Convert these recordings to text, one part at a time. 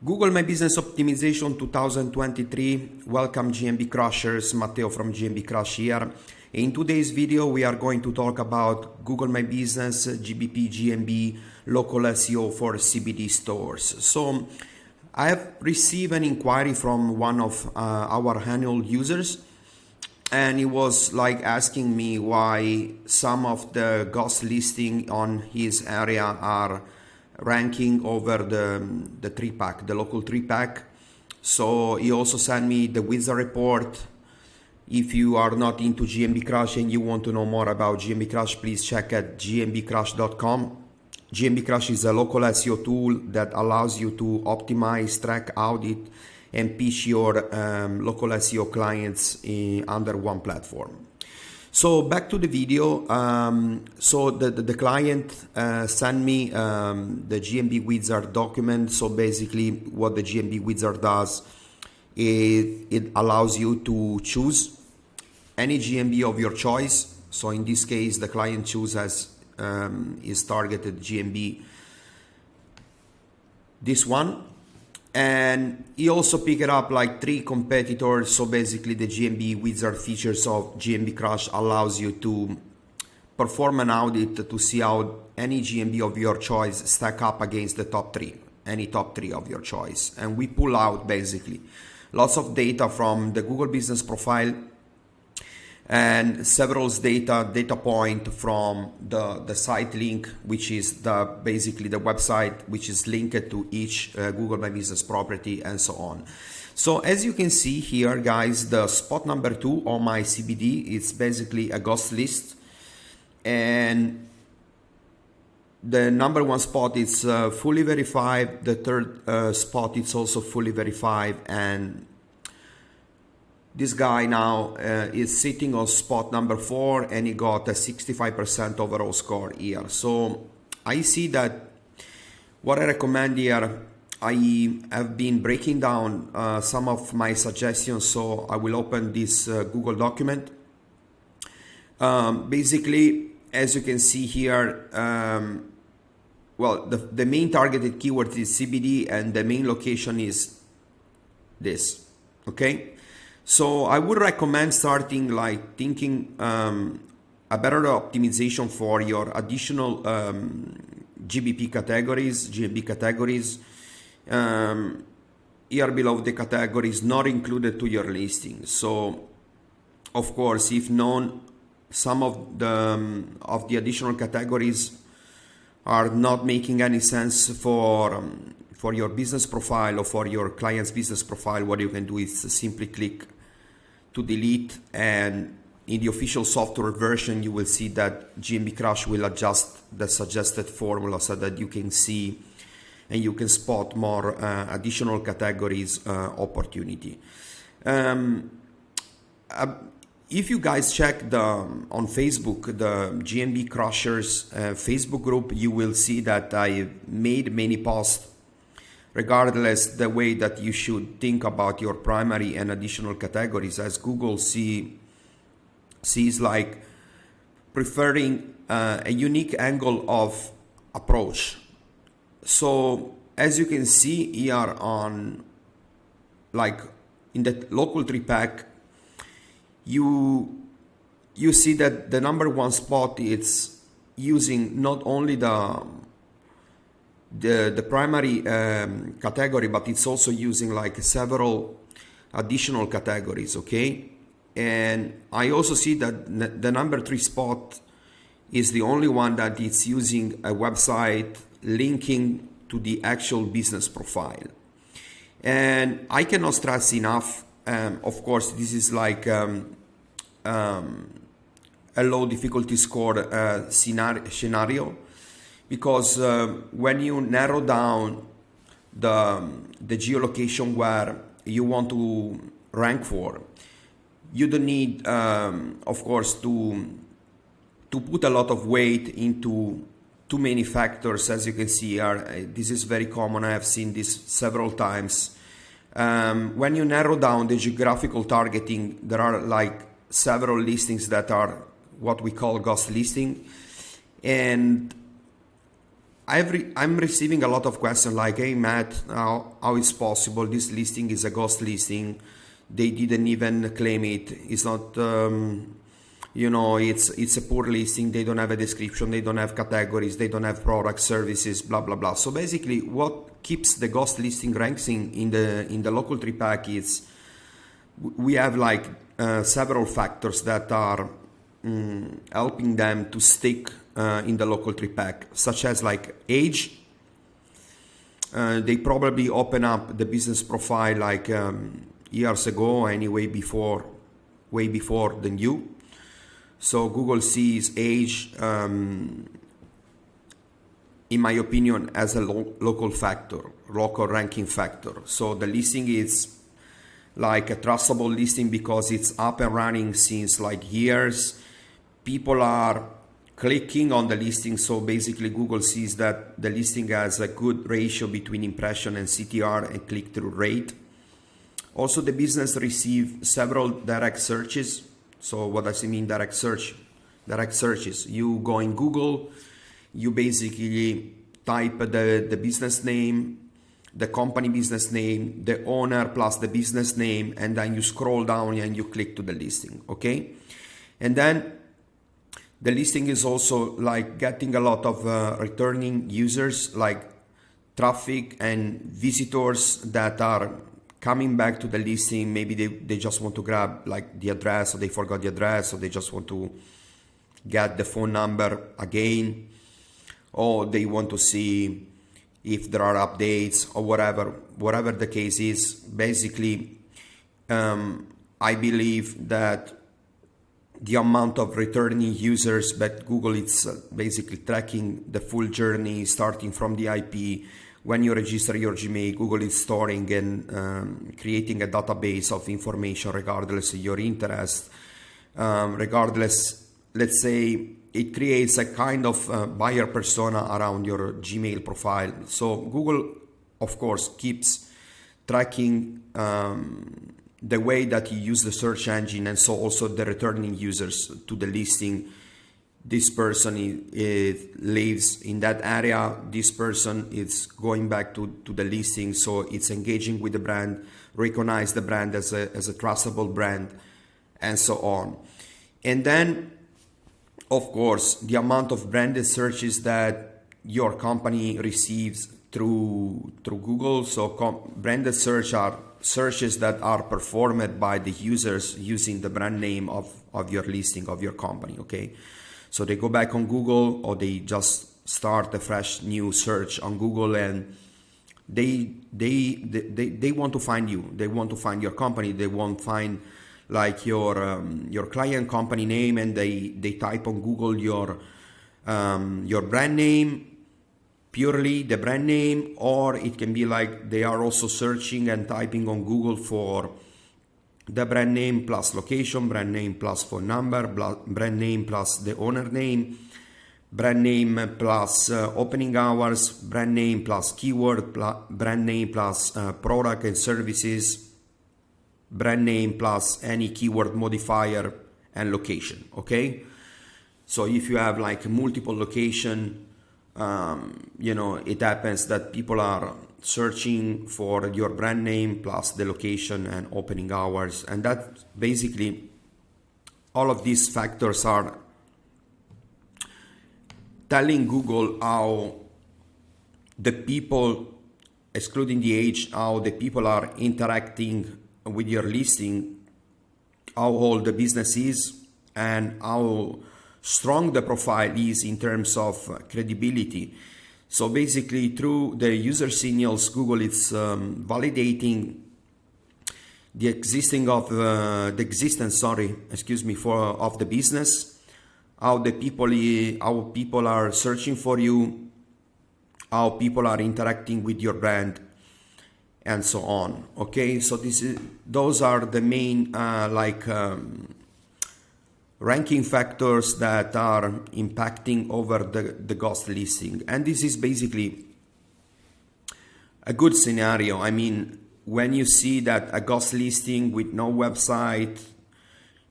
Google My Business Optimization 2023. Welcome GMB Crushers, Matteo from GMB Crush here. In today's video we are going to talk about Google My Business, GBP, GMB, Local SEO for CBD stores. So I have received an inquiry from one of our annual users, and he was like asking me why some of the ghost listing on his area are ranking over the 3-pack, the local 3-pack. So he also sent me the wizard report. If you are not into GMB Crush and you want to know more about GMB Crush, please check at gmbcrush.com. GMB Crush is a local SEO tool that allows you to optimize, track, audit, and pitch your local SEO clients under one platform. So back to the video. So the client sent me the GMB wizard document. So basically what the GMB wizard does is it allows you to choose any GMB of your choice. So in this case, the client chooses is targeted GMB, this one. And he also picked up like 3 competitors. So basically the GMB wizard features of GMB Crush allows you to perform an audit to see how any GMB of your choice stack up against the top 3, any top 3 of your choice. And we pull out basically lots of data from the Google Business Profile and several data point from the site link, which is basically the website which is linked to each Google My Business property, and so on. So as you can see here, guys, the spot number 2 on my CBD is basically a ghost list, and the number 1 spot is fully verified. The third spot is also fully verified, and this guy now is sitting on spot number 4, and he got a 65% overall score here. So I see that what I recommend here, I have been breaking down some of my suggestions. So I will open this Google document. Basically, as you can see here, well, the main targeted keyword is CBD, and the main location is this, okay? So I would recommend starting like thinking a better optimization for your additional GBP categories, GMB categories. Here below the categories not included to your listing. So of course, if known, some of the additional categories are not making any sense for your business profile or for your client's business profile, what you can do is simply click to delete, and in the official software version you will see that GMB Crush will adjust the suggested formula so that you can see and you can spot more additional categories opportunity. If you guys check on Facebook, the GMB Crushers Facebook group, you will see that I made many posts regardless the way that you should think about your primary and additional categories, as Google sees like preferring a unique angle of approach. So as you can see here on like in the local 3-pack, you see that the number 1 spot is using not only the primary category, but it's also using like several additional categories, okay? And I also see that the number 3 spot is the only one that it's using a website linking to the actual business profile. And I cannot stress enough, of course this is like a low difficulty score scenario, because when you narrow down the geolocation where you want to rank for, you don't need, of course, to put a lot of weight into too many factors. As you can see here, this is very common. I have seen this several times. When you narrow down the geographical targeting, there are like several listings that are what we call ghost listing, and I'm receiving a lot of questions like, hey Matt, how is possible this listing is a ghost listing? They didn't even claim it. It's not, it's a poor listing. They don't have a description. They don't have categories. They don't have product services. Blah blah blah. So basically, what keeps the ghost listing ranking in the local tree pack is we have like several factors that are helping them to stick in the local tree pack, such as like age. They probably open up the business profile like years ago, anyway, way before than you. So Google sees age, in my opinion, as a local factor, local ranking factor. So the listing is like a trustable listing because it's up and running since like years. People are clicking on the listing, so basically Google sees that the listing has a good ratio between impression and CTR and click-through rate. Also, the business receives several direct searches. So what does it mean, direct search? Direct searches. You go in Google, you basically type the business name, the company business name, the owner plus the business name, and then you scroll down and you click to the listing, okay? And then the listing is also like getting a lot of returning users, like traffic and visitors that are coming back to the listing. Maybe they just want to grab like the address, or they forgot the address, or they just want to get the phone number again, or they want to see if there are updates or whatever the case is. Basically, I believe that the amount of returning users that Google is basically tracking the full journey, starting from the IP. When you register your Gmail, Google is storing and creating a database of information regardless of your interest. Regardless, let's say it creates a kind of buyer persona around your Gmail profile. So Google, of course, keeps tracking the way that you use the search engine, and so also the returning users to the listing. This person lives in that area. This person is going back to the listing, so it's engaging with the brand, recognize the brand as a trustable brand, and so on. And then, of course, the amount of branded searches that your company receives through Google. So branded search are searches that are performed by the users using the brand name of your listing, of your company, okay? So they go back on Google, or they just start a fresh new search on Google, and they want to find you. They want to find your company. They won't find like your client company name, and they type on Google your brand name, purely the brand name, or it can be like they are also searching and typing on Google for the brand name plus location, brand name plus phone number, brand name plus the owner name, brand name plus opening hours, brand name plus keyword, brand name plus product and services, brand name plus any keyword modifier, and location, okay? So if you have like multiple location, it happens that people are searching for your brand name plus the location and opening hours, and that basically all of these factors are telling Google how the people, excluding the age, how the people are interacting with your listing, how old the business is, and how strong the profile is in terms of credibility. So basically, through the user signals, Google is validating the existence of the business, how people are searching for you, how people are interacting with your brand, and so on. Okay, so those are the main ranking factors that are impacting over the ghost listing. And this is basically a good scenario. I mean, when you see that a ghost listing with no website,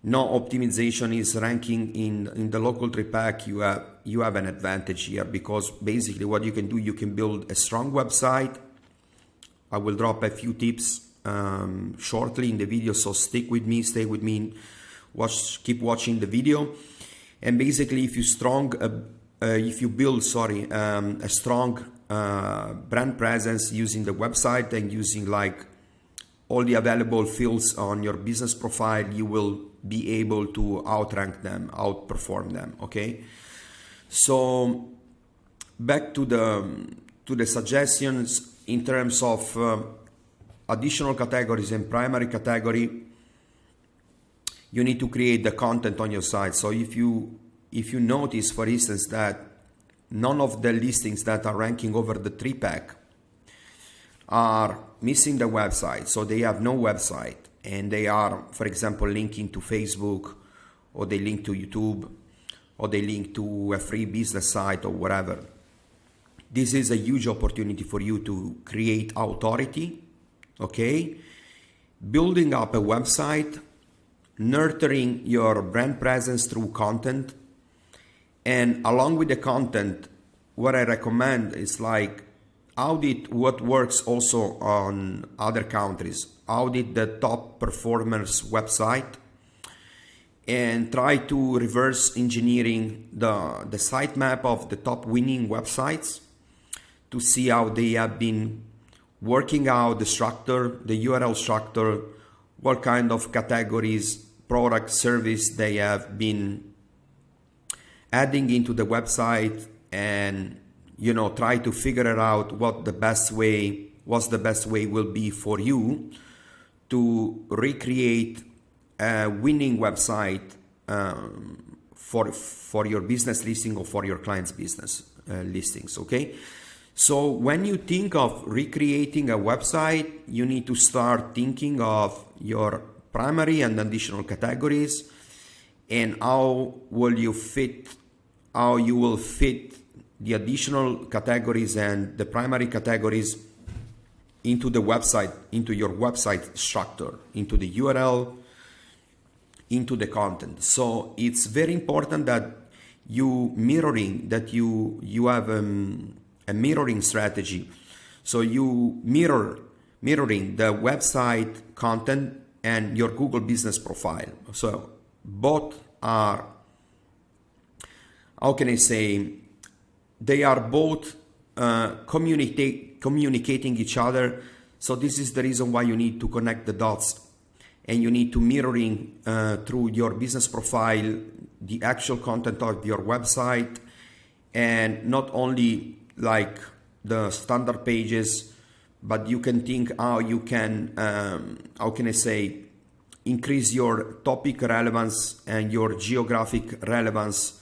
no optimization is ranking in the local tree pack, you have an advantage here, because basically what you can do, you can build a strong website. I will drop a few tips shortly in the video, so stick with me, stay with me, keep watching the video. And basically, if you build a strong brand presence using the website and using like all the available fields on your business profile, you will be able to outrank them, outperform them. Okay, so back to the suggestions in terms of additional categories and primary category. You need to create the content on your site. So if you notice, for instance, that none of the listings that are ranking over the tree pack are missing the website, so they have no website, and they are, for example, linking to Facebook, or they link to YouTube, or they link to a free business site or whatever, this is a huge opportunity for you to create authority. Okay, building up a website, nurturing your brand presence through content, and along with the content, what I recommend is like audit what works also on other countries, audit the top performers' website, and try to reverse engineering the sitemap of the top winning websites to see how they have been working out the structure, the URL structure, what kind of categories, product, service they have been adding into the website, and try to figure out what's the best way will be for you to recreate a winning website for your business listing or for your client's business listings. Okay, so when you think of recreating a website, you need to start thinking of your primary and additional categories, and how you will fit the additional categories and the primary categories into the website, into your website structure, into the URL, into the content. So it's very important that you have a mirroring strategy. So you mirroring the website content and your Google business profile. So both are, how can I say, they are both communicating each other. So this is the reason why you need to connect the dots, and you need to mirroring through your business profile the actual content of your website, and not only like the standard pages, but you can think how you can, how can I say, increase your topic relevance and your geographic relevance,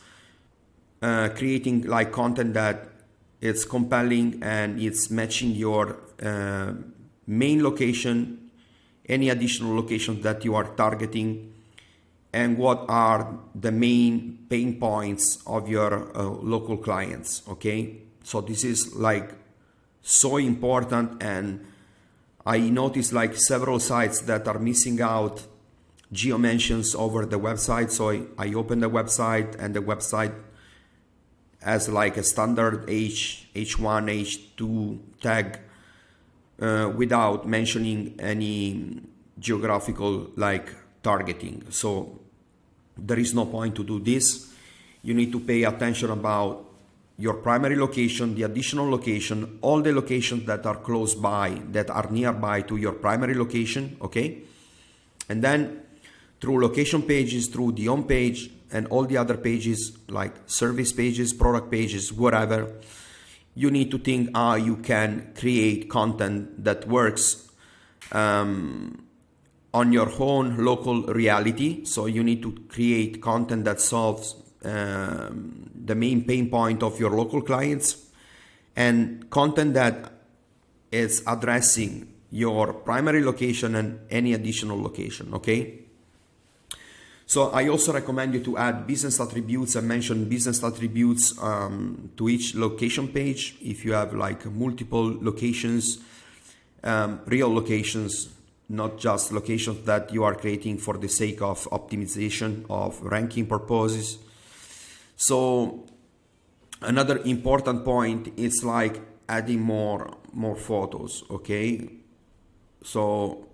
creating like content that it's compelling and it's matching your main location, any additional locations that you are targeting, and what are the main pain points of your local clients. Okay, so this is like so important, and I noticed like several sites that are missing out geo mentions over the website. So I open the website, and the website has like a standard H1, H2 tag without mentioning any geographical like targeting. So there is no point to do this. You need to pay attention about your primary location, the additional location, all the locations that are close by, that are nearby to your primary location. Okay, and then through location pages, through the home page, and all the other pages like service pages, product pages, whatever, you need to think how you can create content that works on your own local reality. So you need to create content that solves the main pain point of your local clients, and content that is addressing your primary location and any additional location. Okay, so I also recommend you to add business attributes and mention business attributes to each location page. If you have like multiple locations, real locations, not just locations that you are creating for the sake of optimization of ranking purposes. So another important point is like adding more photos. Okay, so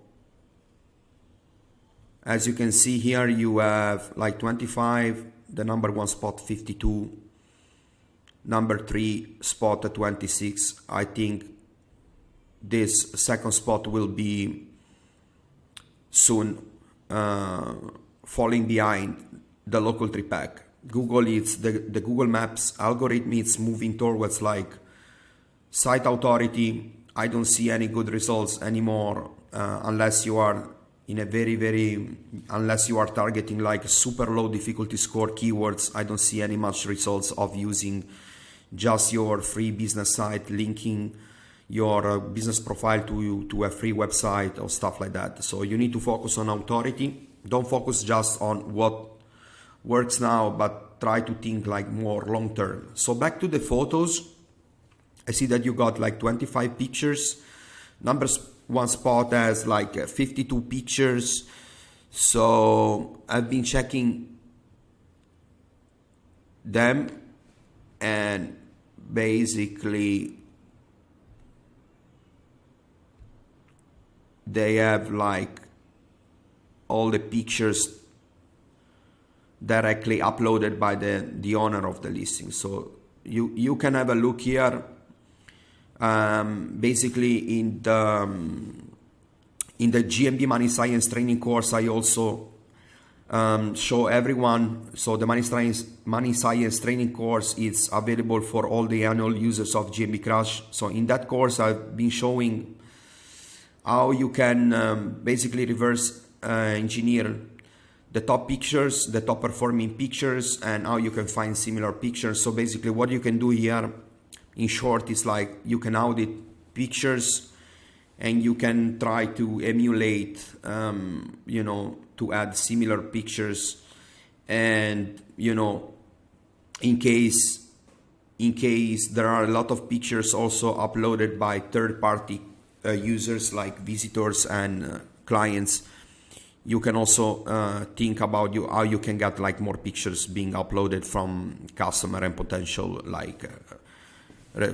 as you can see here, you have like 25, the number 1 spot 52, number 3 spot 26. I think this second spot will be soon falling behind the local 3 pack. Google, it's the Google Maps algorithm, it's moving towards like site authority. I don't see any good results anymore unless you are in a unless you are targeting like super low difficulty score keywords. I don't see any much results of using just your free business site, linking your business profile to a free website or stuff like that. So you need to focus on authority. Don't focus just on what works now, but try to think like more long term. So back to the photos, I see that you got like 25 pictures. Number 1 spot has like 52 pictures. So I've been checking them, and basically they have like all the pictures directly uploaded by the owner of the listing. So you can have a look here. Basically in the GMB Money Science training course, I also show everyone. So the Money Science training course is available for all the annual users of GMB Crush. So in that course, I've been showing how you can basically reverse engineer the top pictures, the top performing pictures, and how you can find similar pictures. So basically what you can do here, in short, is like you can audit pictures and you can try to emulate, to add similar pictures. And, in case there are a lot of pictures also uploaded by third-party users like visitors and clients, you can also think about how you can get like more pictures being uploaded from customer and potential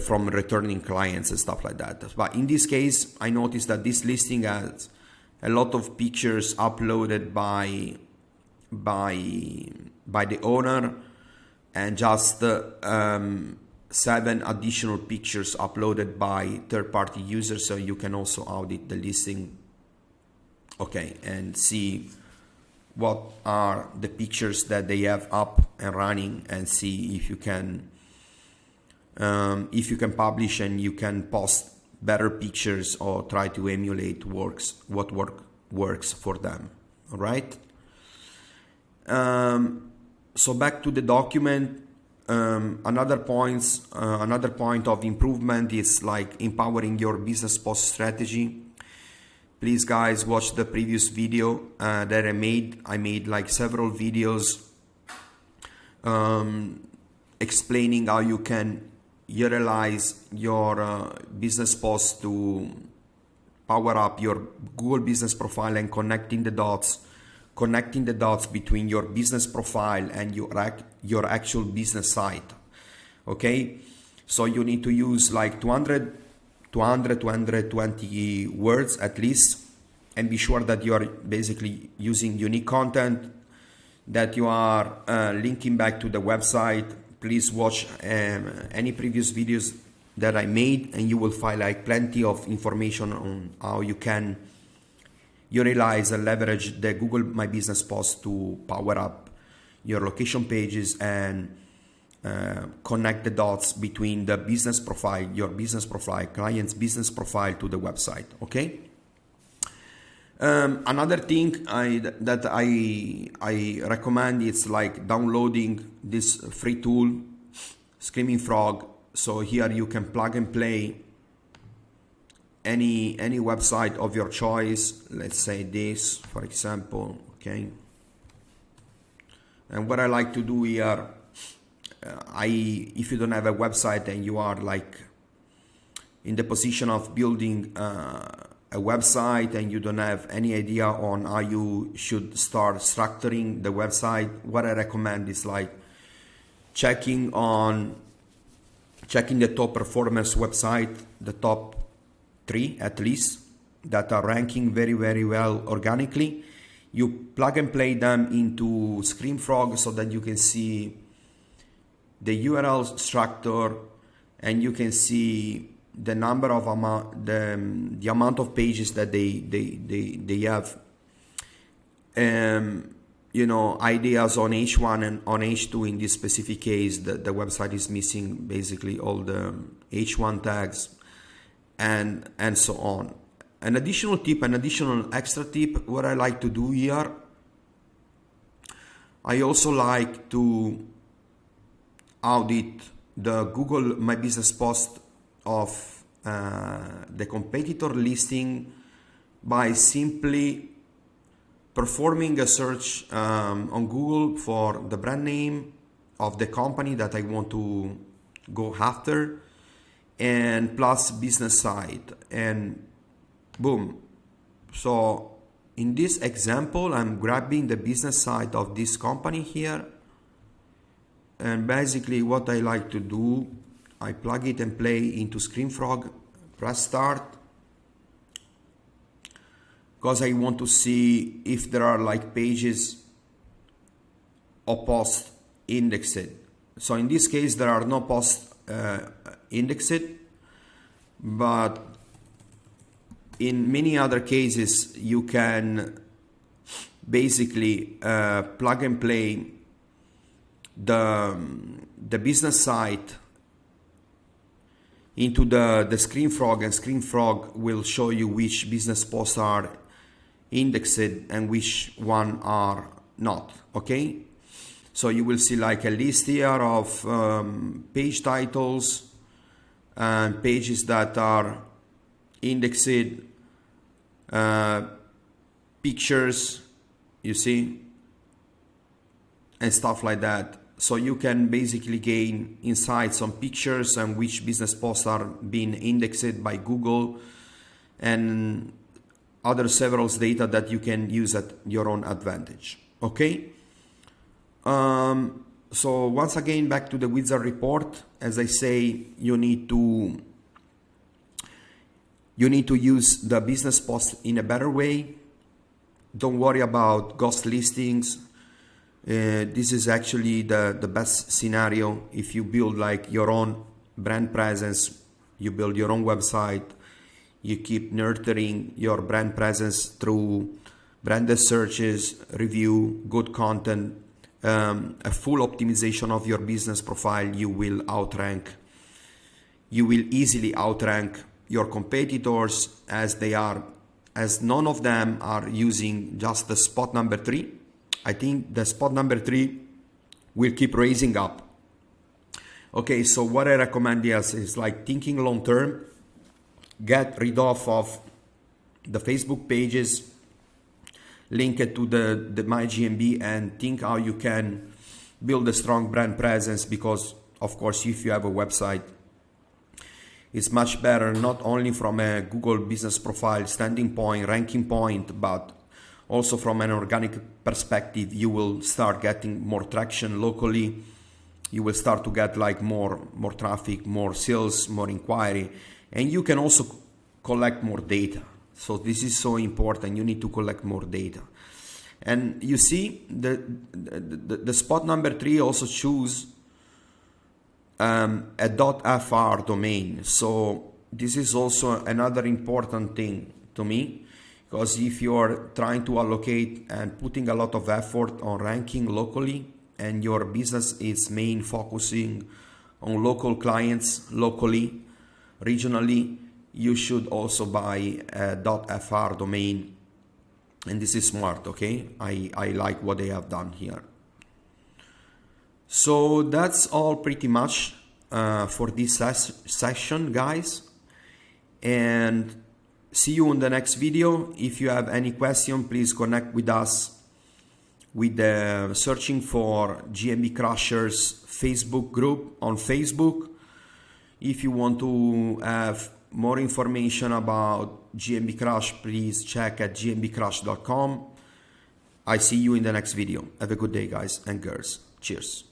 from returning clients and stuff like that. But in this case, I noticed that this listing has a lot of pictures uploaded by the owner, and just 7 additional pictures uploaded by third-party users. So you can also audit the listing, okay, and see what are the pictures that they have up and running, and see if you can publish and you can post better pictures or try to emulate what works for them. All right. So back to the document. Another point of improvement is like empowering your business post strategy. Please, guys, watch the previous video that I made. I made like several videos explaining how you can utilize your business post to power up your Google business profile and connecting the dots between your business profile and your actual business site. Okay, so you need to use like 220 words at least, and be sure that you are basically using unique content, that you are linking back to the website. Please watch any previous videos that I made, and you will find like plenty of information on how you can utilize and leverage the Google My Business post to power up your location pages and connect the dots between the business profile, your business profile, client's business profile to the website. Okay. Another thing that I recommend is like downloading this free tool, Screaming Frog. So here you can plug and play any website of your choice. Let's say this, for example. Okay. And what I like to do here, if you don't have a website and you are like in the position of building a website and you don't have any idea on how you should start structuring the website, what I recommend is like checking the top performance website, the top 3 at least, that are ranking very, very well organically. You plug and play them into ScreamFrog so that you can see the URL structure and you can see the number of the amount of pages that they have. You know, ideas on H1 and on H2. In this specific case, the website is missing basically all the H1 tags and so on. An additional tip, an additional extra tip, what I like to do here, I also like to audit the Google My Business post of the competitor listing by simply performing a search on Google for the brand name of the company that I want to go after, and plus business site, and boom. So in this example, I'm grabbing the business side of this company here, and basically what I like to do, I plug it and play into ScreamFrog, press start, because I want to see if there are like pages or posts indexed. So in this case, there are no posts indexed, but in many other cases, you can basically plug and play the business site into the ScreamFrog, and ScreamFrog will show you which business posts are indexed and which one are not. Okay, so you will see like a list here of page titles and pages that are indexed, pictures, you see, and stuff like that. So you can basically gain insights on pictures and which business posts are being indexed by Google, and other several data that you can use at your own advantage. Okay. So once again, back to the wizard report. As I say, you need to use the business post in a better way. Don't worry about ghost listings. This is actually the best scenario. If you build like your own brand presence, you build your own website, you keep nurturing your brand presence through branded searches, review, good content, a full optimization of your business profile, you will easily outrank your competitors, as none of them are using just the spot number 3. I think the spot number 3 will keep raising up. Okay, so what I recommend is like thinking long term. Get rid of the Facebook pages, link it to the My GMB, and think how you can build a strong brand presence, because of course if you have a website, it's much better not only from a Google business profile standing point, ranking point, but also from an organic perspective. You will start getting more traction locally. You will start to get like more traffic, more sales, more inquiry, and you can also collect more data. So this is so important. You need to collect more data. And you see the spot number 3 also choose a .fr domain. So this is also another important thing to me, because if you're trying to allocate and putting a lot of effort on ranking locally, and your business is main focusing on local clients, locally, regionally, you should also buy a .fr domain. And this is smart, okay? I like what they have done here. So that's all pretty much for this session, guys. And see you in the next video. If you have any question, please connect with us with the searching for GMB Crushers Facebook group on Facebook. If you want to have more information about GMB Crush, please check at gmbcrush.com. I see you in the next video. Have a good day, guys and girls. Cheers.